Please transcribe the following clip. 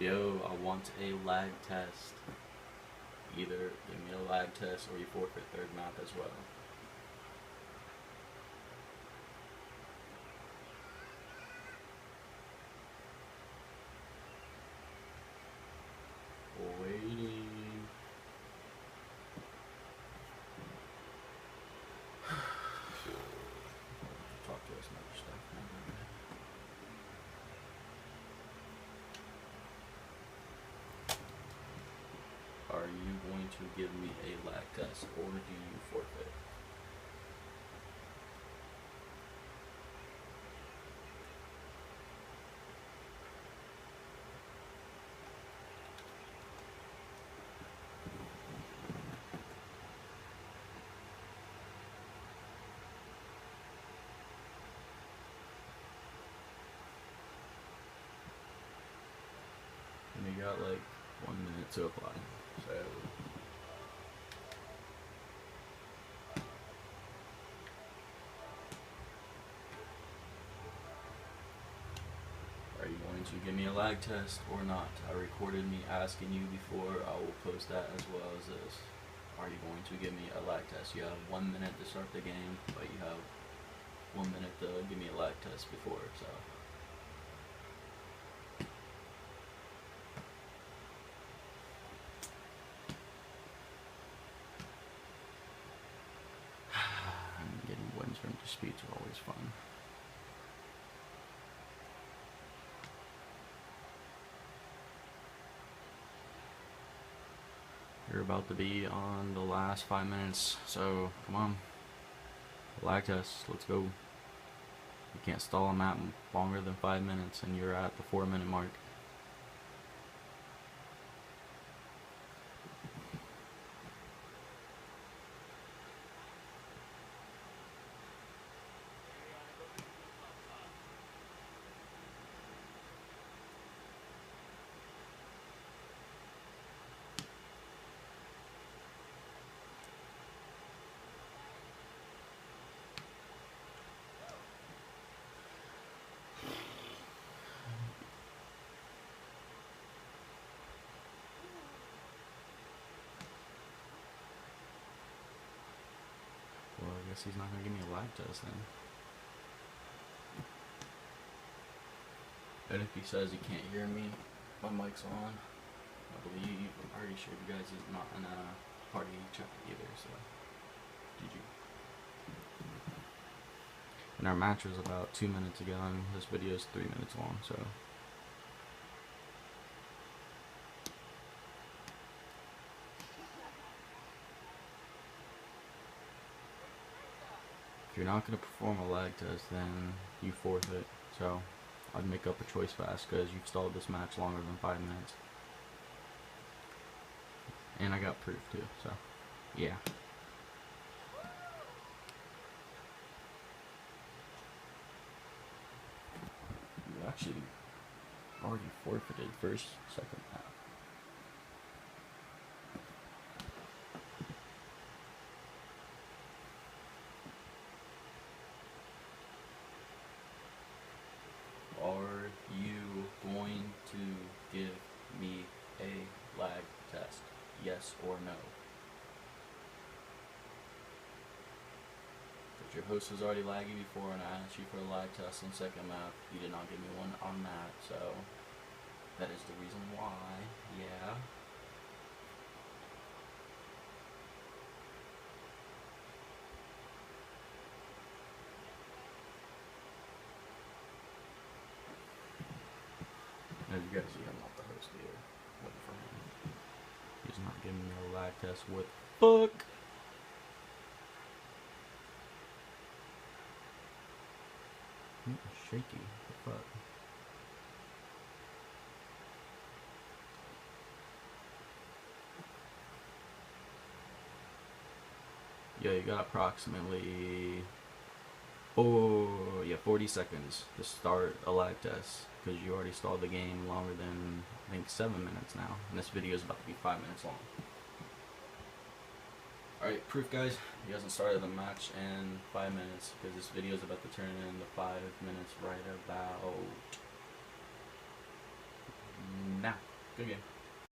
Yo, I want a lag test. Either give me a lag test or you forfeit third map as well. Waiting. Talk to us another stuff. Are you going to give me a lag test or do you forfeit? And you got like 1 minute to apply. So are you going to give me a lag test or not? I recorded me asking you before. I will post that as well as this. Are you going to give me a lag test? You have 1 minute to start the game, but you have 1 minute to give me a lag test before, so. Getting wins from disputes are always fun. You're about to be on the last 5 minutes, so come on. Lag test, let's go. You can't stall a map longer than 5 minutes and you're at the 4 minute mark. Well, I guess he's not going to give me a lag test then. And if he says he can't hear me, my mic's on. I believe, I'm already sure you guys is not in a party chat either, so GG. And our match was about 2 minutes ago, and this video is 3 minutes long, so. If you're not going to perform a lag test, then you forfeit. So I'd make up a choice fast because you've stalled this match longer than 5 minutes. And I got proof too, so yeah. You actually already forfeited first, second half. Are you going to give me a lag test? Yes or no? But your host was already laggy before and I asked you for a lag test on second map. You did not give me one on that, so that is the reason why. Yeah. As you guys see, I'm not the host here. Wait for him. He's not giving me a lag test. What the fuck? Shaky. What the fuck? Yeah, you got approximately 40 seconds to start a lag test because you already stalled the game longer than I think 7 minutes now, and this video is about to be 5 minutes long. Alright, proof guys, he hasn't started the match in 5 minutes because this video is about to turn into 5 minutes right about now. Good game.